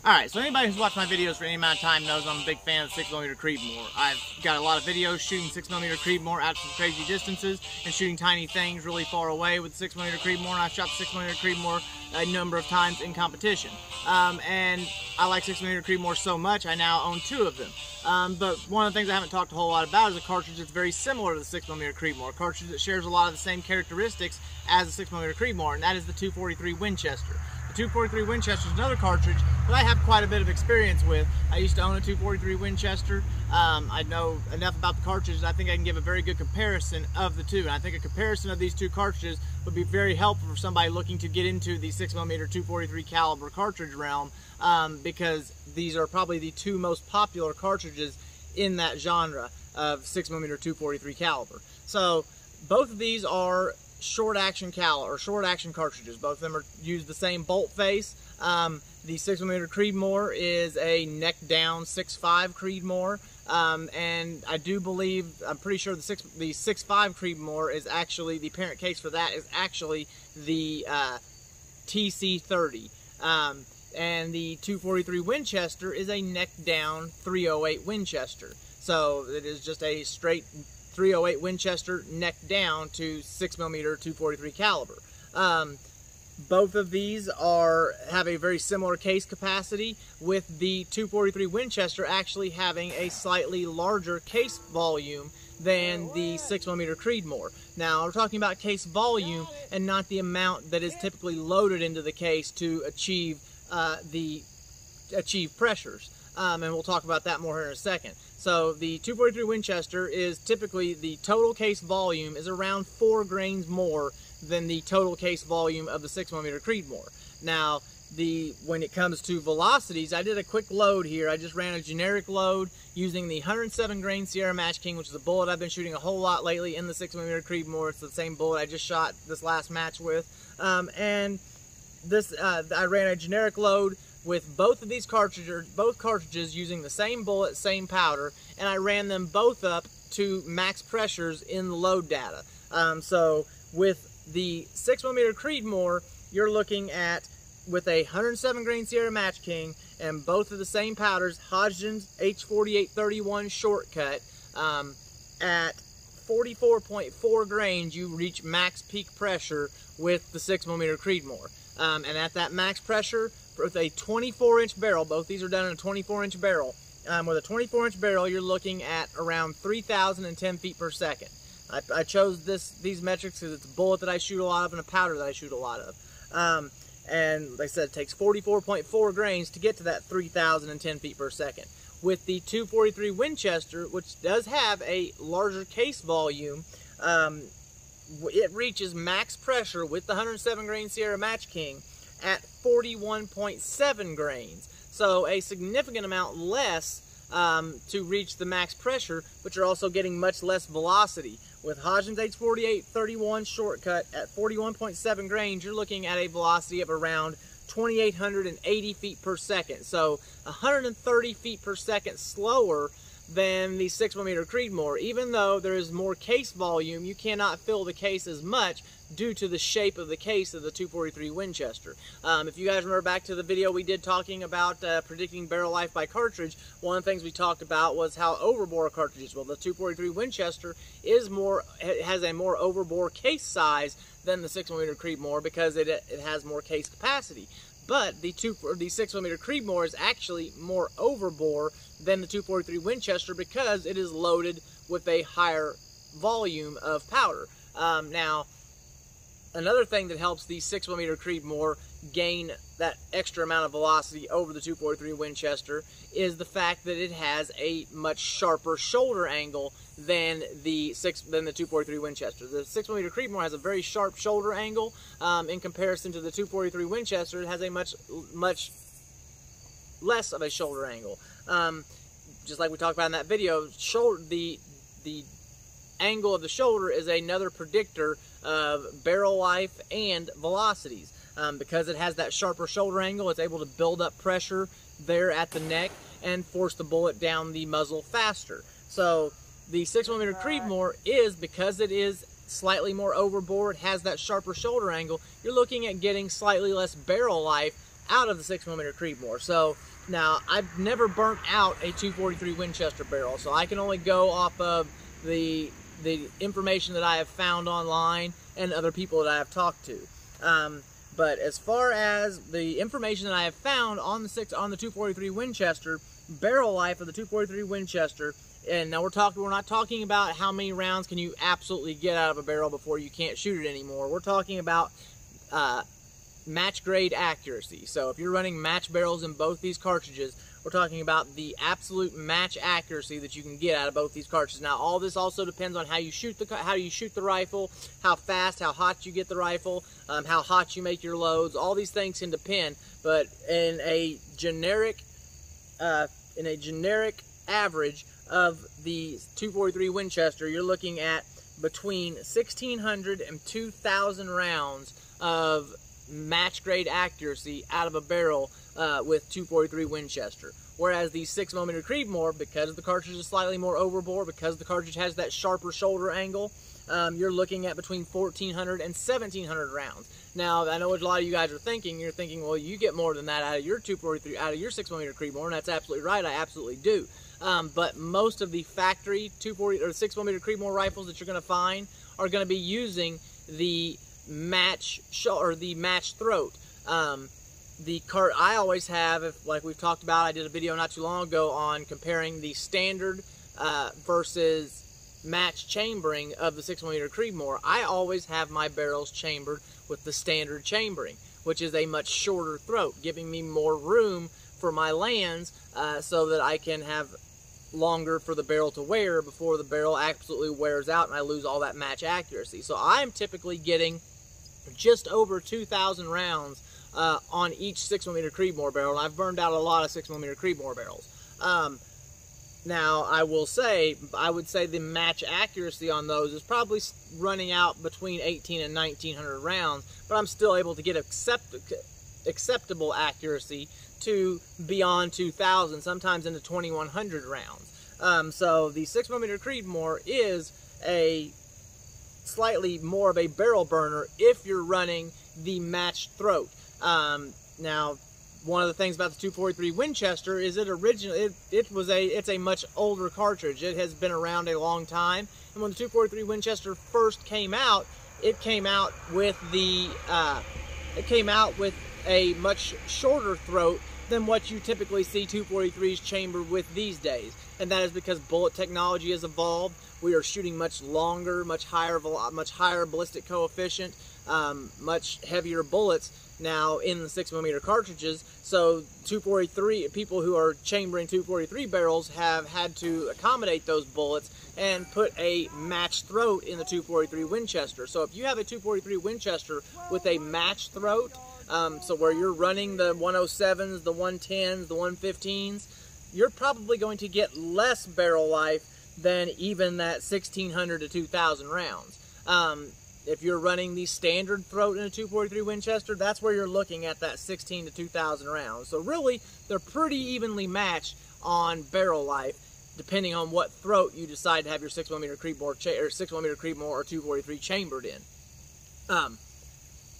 Alright, so anybody who's watched my videos for any amount of time knows I'm a big fan of 6mm Creedmoor. I've got a lot of videos shooting 6mm Creedmoor out to crazy distances and shooting tiny things really far away with 6mm Creedmoor, and I've shot 6mm Creedmoor a number of times in competition. And I like 6mm Creedmoor so much, I now own two of them. But one of the things I haven't talked a whole lot about is a cartridge that's very similar to the 6mm Creedmoor, a cartridge that shares a lot of the same characteristics as the 6mm Creedmoor, and that is the 243 Winchester. The 243 Winchester is another cartridge that I have quite a bit of experience with. I used to own a 243 Winchester. I know enough about the cartridges. I think I can give a very good comparison of the two. And I think a comparison of these two cartridges would be very helpful for somebody looking to get into the 6mm 243 caliber cartridge realm, because these are probably the two most popular cartridges in that genre of 6mm 243 caliber. So both of these are short action cartridges. Both of them use the same bolt face. The 6mm Creedmoor is a neck down 6.5 Creedmoor, and I do believe, I'm pretty sure the 6.5 Creedmoor is actually, the parent case for that is actually the TC30, and the 243 Winchester is a neck down 308 Winchester. So it is just a straight 308 Winchester neck down to 6mm 243 caliber. Both of these have a very similar case capacity, with the 243 Winchester actually having a slightly larger case volume than the 6mm Creedmoor. Now, we're talking about case volume and not the amount that is typically loaded into the case to achieve pressures. And we'll talk about that more here in a second. So the 243 Winchester is typically, the total case volume is around 4 grains more than the total case volume of the 6mm Creedmoor. Now, when it comes to velocities, I did a quick load here. I just ran a generic load using the 107 grain Sierra Match King, which is a bullet I've been shooting a whole lot lately in the 6mm Creedmoor. It's the same bullet I just shot this last match with. And this, I ran a generic load with both of these cartridges using the same bullet, same powder, and I ran them both up to max pressures in the load data. So with the 6mm Creedmoor, you're looking at, with a 107 grain Sierra Match King and both of the same powders, Hodgdon's H4831 shortcut, at 44.4 grains you reach max peak pressure with the 6mm Creedmoor. And at that max pressure, with a 24-inch barrel, both these are done in a 24-inch barrel. With a 24-inch barrel, you're looking at around 3,010 feet per second. I chose these metrics because it's a bullet that I shoot a lot of and a powder that I shoot a lot of. And like I said, it takes 44.4 grains to get to that 3,010 feet per second. With the 243 Winchester, which does have a larger case volume, it reaches max pressure with the 107 grain Sierra Match King at 41.7 grains. So a significant amount less to reach the max pressure, but you're also getting much less velocity. With Hodgdon's H4831 shortcut at 41.7 grains, you're looking at a velocity of around 2,880 feet per second. So 130 feet per second slower than the 6mm Creedmoor. Even though there is more case volume, you cannot fill the case as much due to the shape of the case of the 243 Winchester. If you guys remember back to the video we did talking about predicting barrel life by cartridge, one of the things we talked about was how overbore cartridges. Well, the 243 Winchester has a more overbore case size than the 6mm Creedmoor because it has more case capacity. But the 6mm Creedmoor is actually more overbore than the 243 Winchester because it is loaded with a higher volume of powder. Now, another thing that helps the 6mm Creedmoor gain that extra amount of velocity over the 243 Winchester is the fact that it has a much sharper shoulder angle than the 243 Winchester. The 6mm Creedmoor has a very sharp shoulder angle. In comparison to the 243 Winchester, it has a much less of a shoulder angle. Just like we talked about in that video, the angle of the shoulder is another predictor of barrel life and velocities. Because it has that sharper shoulder angle, it's able to build up pressure there at the neck and force the bullet down the muzzle faster. So the 6mm Creedmoor is, because it is slightly more overbore, it has that sharper shoulder angle, you're looking at getting slightly less barrel life out of the 6mm Creedmoor. So now I've never burnt out a 243 Winchester barrel, so I can only go off of the information that I have found online and other people that I have talked to. But as far as the information that I have found on the 243 Winchester, barrel life of the 243 Winchester, and now we're not talking about how many rounds can you absolutely get out of a barrel before you can't shoot it anymore. We're talking about match grade accuracy. So if you're running match barrels in both these cartridges, we're talking about the absolute match accuracy that you can get out of both these cartridges. Now, all this also depends on how you shoot the rifle, how fast, how hot you get the rifle, how hot you make your loads. All these things can depend, but in a generic average of the 243 Winchester, you're looking at between 1,600 and 2,000 rounds of match grade accuracy out of a barrel with 243 Winchester. Whereas the 6mm Creedmoor, because the cartridge is slightly more overbore, because the cartridge has that sharper shoulder angle, you're looking at between 1,400 and 1,700 rounds. Now, I know what a lot of you guys are thinking. You're thinking, well, you get more than that out of your 243, out of your 6mm Creedmoor, and that's absolutely right. I absolutely do. But most of the factory 240 or 6mm Creedmoor rifles that you're going to find are going to be using the match throat. I always have, like we've talked about, I did a video not too long ago on comparing the standard versus match chambering of the 6mm Creedmoor. I always have my barrels chambered with the standard chambering, which is a much shorter throat, giving me more room for my lands so that I can have longer for the barrel to wear before the barrel absolutely wears out and I lose all that match accuracy. So I'm typically getting just over 2,000 rounds on each 6mm Creedmoor barrel, and I've burned out a lot of 6mm Creedmoor barrels. Now, I would say the match accuracy on those is probably running out between 1,800 and 1,900 rounds, but I'm still able to get acceptable accuracy to beyond 2,000, sometimes into 2,100 rounds. So the 6mm Creedmoor is a slightly more of a barrel burner if you're running the matched throat. Now, one of the things about the 243 Winchester is it's a much older cartridge. It has been around a long time, and when the 243 Winchester first came out, it came out with a much shorter throat than what you typically see 243s chambered with these days, and that is because bullet technology has evolved. We are shooting much longer, much higher ballistic coefficient, much heavier bullets now in the 6mm cartridges. So 243 people who are chambering 243 barrels have had to accommodate those bullets and put a matched throat in the 243 Winchester. So if you have a 243 Winchester with a matched throat, so where you're running the 107s, the 110s, the 115s, you're probably going to get less barrel life than even that 1,600 to 2,000 rounds. If you're running the standard throat in a 243 Winchester, that's where you're looking at that 16 to 2,000 rounds. So really, they're pretty evenly matched on barrel life, depending on what throat you decide to have your 6mm Creedmoor or 6mm Creedmoor or 243 chambered in.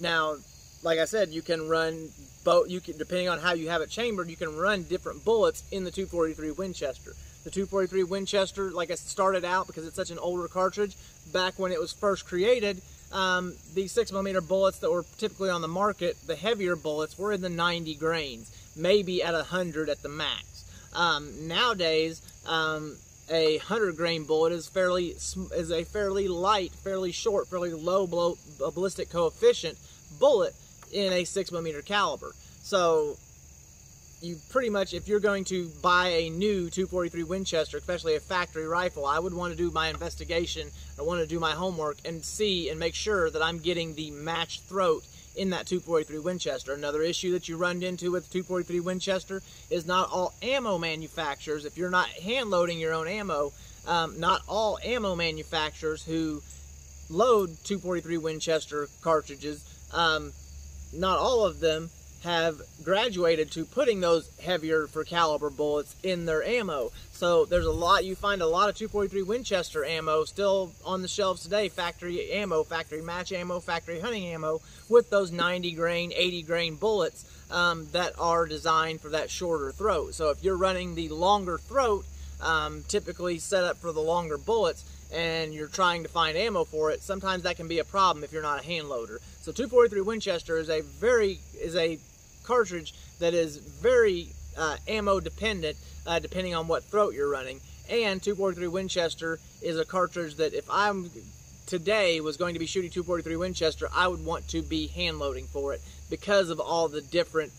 Now, like I said, you can run both. Depending on how you have it chambered, you can run different bullets in the 243 Winchester. The 243 Winchester, like I started out, because it's such an older cartridge, back when it was first created, the 6mm bullets that were typically on the market, the heavier bullets, were in the 90 grains, maybe at 100 at the max. Nowadays, a 100 grain bullet is a fairly light, fairly short, fairly low ballistic coefficient bullet in a 6mm caliber. So you pretty much, if you're going to buy a new 243 Winchester, especially a factory rifle, I would want to do my investigation, I want to do my homework and see and make sure that I'm getting the matched throat in that 243 Winchester. Another issue that you run into with 243 Winchester is not all ammo manufacturers, if you're not hand loading your own ammo, not all ammo manufacturers who load 243 Winchester cartridges, not all of them have graduated to putting those heavier for caliber bullets in their ammo. So there's you find a lot of 243 Winchester ammo still on the shelves today, factory ammo, factory match ammo, factory hunting ammo, with those 90 grain, 80 grain bullets that are designed for that shorter throat. So if you're running the longer throat, typically set up for the longer bullets, and you're trying to find ammo for it, sometimes that can be a problem if you're not a hand loader. So 243 Winchester is a cartridge that is very ammo dependent, depending on what throat you're running. And 243 Winchester is a cartridge that if I'm today was going to be shooting 243 Winchester, I would want to be hand loading for it because of all the different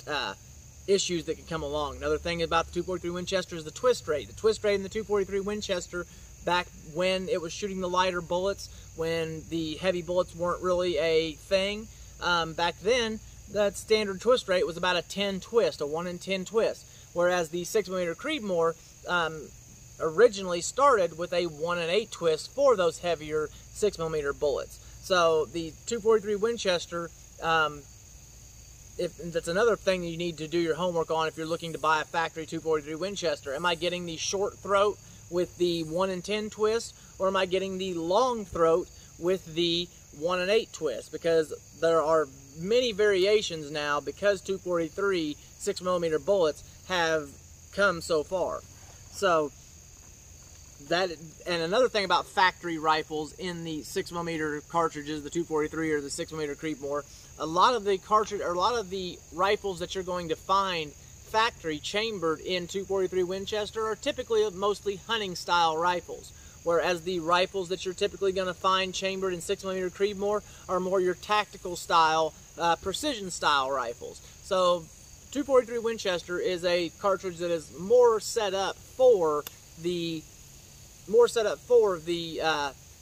issues that can come along. Another thing about the 243 Winchester is the twist rate. The twist rate in the 243 Winchester, back when it was shooting the lighter bullets, when the heavy bullets weren't really a thing, back then, that standard twist rate was about a 10 twist, a 1 in 10 twist. Whereas the 6mm Creedmoor originally started with a 1 in 8 twist for those heavier 6mm bullets. So the 243 Winchester, that's another thing you need to do your homework on if you're looking to buy a factory 243 Winchester. Am I getting the short throat with the 1 in 10 twist, or am I getting the long throat with the 1 in 8 twist? Because there are many variations now, because 243 6mm bullets have come so far. So that, and another thing about factory rifles in the 6mm cartridges, the 243 or the 6mm Creedmoor, a lot of the rifles that you're going to find factory chambered in 243 Winchester are typically mostly hunting style rifles, whereas the rifles that you're typically going to find chambered in 6mm Creedmoor are more your tactical style, precision style rifles. So 243 Winchester is a cartridge that is more set up for the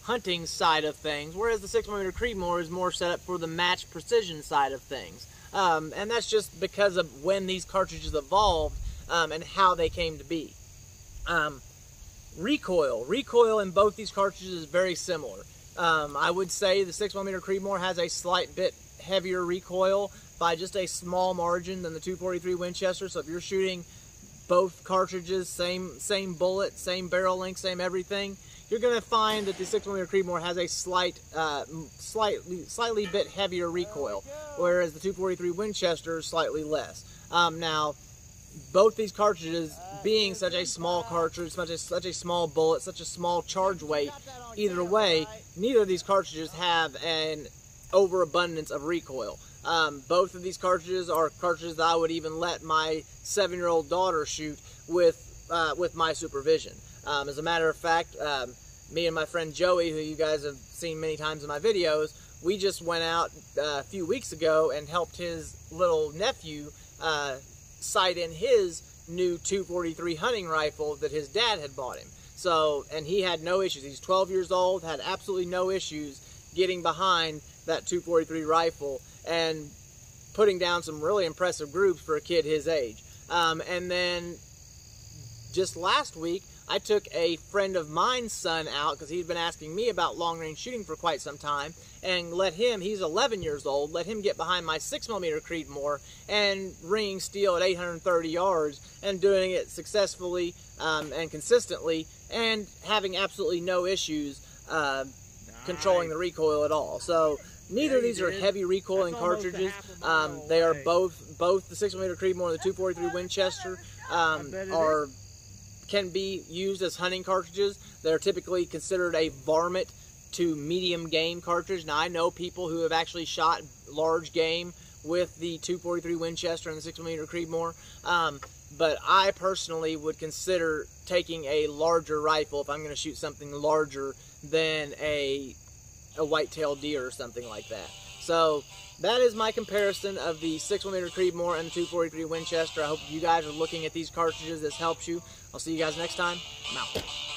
hunting side of things, whereas the 6mm Creedmoor is more set up for the match precision side of things. And that's just because of when these cartridges evolved and how they came to be. Recoil in both these cartridges is very similar. I would say the 6mm Creedmoor has a slight bit heavier recoil by just a small margin than the 243 Winchester. So if you're shooting both cartridges, same bullet, same barrel length, same everything, you're going to find that the 6mm Creedmoor has a slightly bit heavier recoil, whereas the 243 Winchester is slightly less. Now, both these cartridges, being such a small cartridge, such a small bullet, such a small charge weight, either way, neither of these cartridges have an overabundance of recoil. Both of these cartridges are cartridges that I would even let my 7-year-old daughter shoot with my supervision. As a matter of fact, me and my friend Joey, who you guys have seen many times in my videos, we just went out a few weeks ago and helped his little nephew sight in his new 243 hunting rifle that his dad had bought him. So, and he had no issues. He's 12 years old, had absolutely no issues getting behind that 243 rifle and putting down some really impressive groups for a kid his age. And then just last week, I took a friend of mine's son out because he'd been asking me about long-range shooting for quite some time, and let him, he's 11 years old, let him get behind my 6mm Creedmoor and ringing steel at 830 yards and doing it successfully and consistently and having absolutely no issues controlling the recoil at all. So neither of these are heavy recoiling cartridges. They are both the 6mm Creedmoor and the 243 Winchester can be used as hunting cartridges. They're typically considered a varmint to medium game cartridge. Now, I know people who have actually shot large game with the 243 Winchester and the 6mm Creedmoor, but I personally would consider taking a larger rifle if I'm going to shoot something larger than a white-tailed deer or something like that. So that is my comparison of the 6mm Creedmoor and the 243 Winchester. I hope you guys are looking at these cartridges. This helps you. I'll see you guys next time. I'm out.